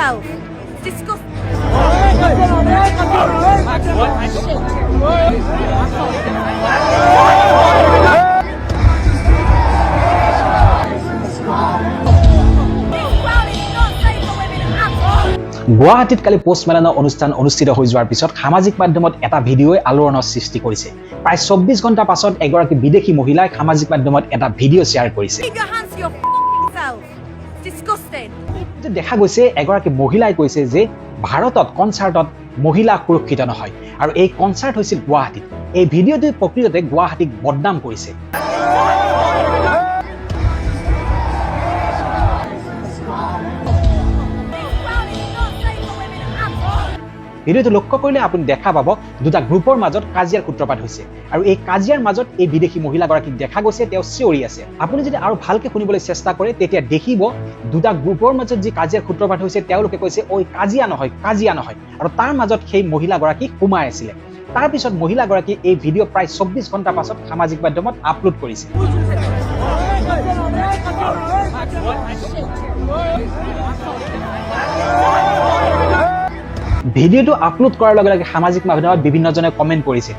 himself. It's disgusting. গুৱাহাটীত কালি post মেলনৰ অনুষ্ঠান অনুষ্ঠিত হৈ যোৱাৰ পিছত সামাজিক মাধ্যমত এটা ভিডিঅ'ই আলোড়নৰ সৃষ্টি কৰিছে। প্ৰায় 24 ঘণ্টা পাছত এগৰাকী বিদেশী মহিলাই সামাজিক মাধ্যমত এটা ভিডিঅ' শ্বেয়াৰ কৰিছে। Keep your hands to your fucking self. It's disgusting. দেখা গৈছে এগৰাকী মহিলাই কৈছে যে ভাৰতত কনচাৰ্টত মহিলা সুৰক্ষিত নহয় আৰু এই কনচাৰ্ট হৈছিল গুৱাহাটীত। এই ভিডিঅ'টোৱে প্ৰকৃততে গুৱাহাটীক বদনাম কৰিছে। ভিডিঅ'টো লক্ষ্য কৰিলে আপুনি দেখা পাব দুটা গ্ৰুপৰ মাজত কাজিয়াৰ সূত্ৰপাত হৈছে আৰু এই কাজিয়াৰ মাজত এই বিদেশী মহিলাগৰাকীক দেখা গৈছে তেওঁ চিঞৰি আছে। আপুনি যদি আৰু ভালকে শুনিবলৈ চেষ্টা কৰে তেতিয়া দেখিব দুটা গ্ৰুপৰ মাজত যি কাজিয়াৰ সূত্ৰপাত হৈছে তেওঁলোকে কৈছে ঐ কাজিয়া নহয় আৰু তাৰ মাজত সেই মহিলাগৰাকী সোমাই আছিলে। তাৰ পিছত মহিলাগৰাকী এই ভিডিঅ' প্ৰায় 24 ঘণ্টা পাছত সামাজিক মাধ্যমত আপলোড কৰিছে। ভিডিঅ'টো আপলোড কৰাৰ লগে লগে সামাজিক মাধ্যমত বিভিন্নজনে কমেণ্ট কৰিছে।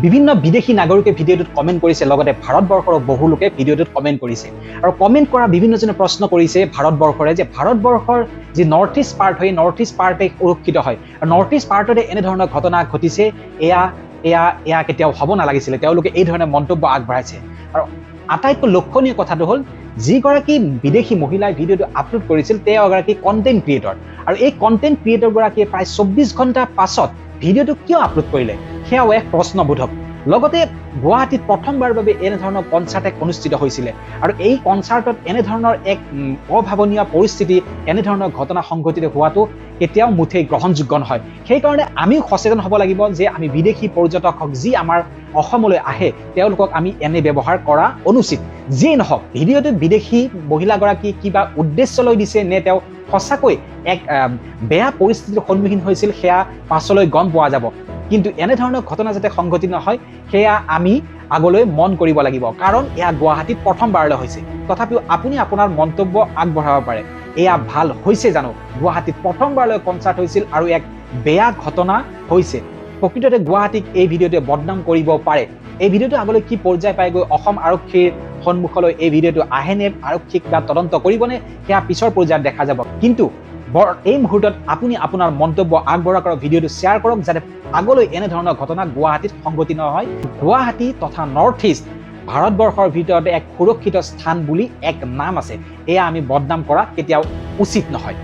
বিভিন্ন বিদেশী নাগৰিকে ভিডিঅ'টোত কমেণ্ট কৰিছে, লগতে ভাৰতবৰ্ষৰ বহু লোকে ভিডিঅ'টোত কমেণ্ট কৰিছে আৰু কমেণ্ট কৰা বিভিন্নজনে প্ৰশ্ন কৰিছে ভাৰতবৰ্ষৰে যে ভাৰতবৰ্ষৰ যি নৰ্থ ইষ্ট পাৰ্ট হয় নৰ্থ ইষ্ট পাৰ্টে সুৰক্ষিত হয় আৰু নৰ্থ ইষ্ট পাৰ্টতে এনেধৰণৰ ঘটনা ঘটিছে এয়া কেতিয়াও হ'ব নালাগিছিলে। তেওঁলোকে এই ধৰণে মন্তব্য আগবঢ়াইছে আৰু আটাইতকৈ লক্ষণীয় কথাটো হ'ল যিগৰাকী বিদেশী মহিলাই ভিডিঅ'টো আপলোড কৰিছিল তেওঁ এগৰাকী কণ্টেণ্ট ক্ৰিয়েটৰ আৰু এই কণ্টেণ্ট ক্ৰিয়েটৰগৰাকীয়ে প্ৰায় 24 ঘণ্টা পাছত ভিডিঅ'টো কিয় আপলোড কৰিলে সেয়াও এক প্ৰশ্নবোধক। লগতে গুৱাহাটীত প্ৰথমবাৰৰ বাবে এনেধৰণৰ কনচাৰ্ট এক অনুষ্ঠিত হৈছিলে আৰু এই কনচাৰ্টত এনেধৰণৰ এক অভাৱনীয় পৰিস্থিতি এনেধৰণৰ ঘটনা সংঘটিত হোৱাটো কেতিয়াও মুঠেই গ্ৰহণযোগ্য নহয়। সেইকাৰণে আমিও সচেতন হ'ব লাগিব যে আমি বিদেশী পৰ্যটকক যি আমাৰ অসমলৈ আহে তেওঁলোকক আমি এনে ব্যৱহাৰ কৰা অনুচিত। যিয়ে নহওক ভিডিঅ'টোত বিদেশী মহিলাগৰাকী কিবা উদ্দেশ্য লৈ দিছে নে তেওঁ সঁচাকৈ এক বেয়া পৰিস্থিতিৰ সন্মুখীন হৈছিল সেয়া পাছলৈ গম পোৱা যাব। কিন্তু এনেধৰণৰ ঘটনা যাতে সংঘটিত নহয় সেয়া আমি আগলৈ মন কৰিব লাগিব, কাৰণ এয়া গুৱাহাটীত প্ৰথমবাৰলৈ হৈছে। তথাপিও আপুনি আপোনাৰ মন্তব্য আগবঢ়াব পাৰে। এয়া ভাল হৈছে জানো? গুৱাহাটীত প্ৰথমবাৰলৈ কনচাৰ্ট হৈছিল আৰু এক বেয়া ঘটনা হৈছে। প্ৰকৃততে গুৱাহাটীক এই ভিডিঅ'টোৱে বদনাম কৰিব পাৰে। এই ভিডিঅ'টো আগলৈ কি পৰ্যায় পাইগৈ, অসম আৰক্ষীৰ সন্মুখলৈ এই ভিডিঅ'টো আহেনে, আৰক্ষীক বা তদন্ত কৰিবনে সেয়া পিছৰ পৰ্যায়ত দেখা যাব। কিন্তু এই মুহূৰ্তত আপুনি আপোনাৰ মন্তব্য আগবঢ়াওক আৰু ভিডিঅ'টো শ্বেয়াৰ কৰক যাতে আগলৈ এনেধৰণৰ ঘটনা গুৱাহাটীত সংঘটিত নহয়। গুৱাহাটী তথা নৰ্থ ইষ্ট ভাৰতবৰ্ষৰ ভিতৰতে এক সুৰক্ষিত স্থান বুলি এক নাম আছে, এয়া আমি বদনাম কৰা কেতিয়াও উচিত নহয়।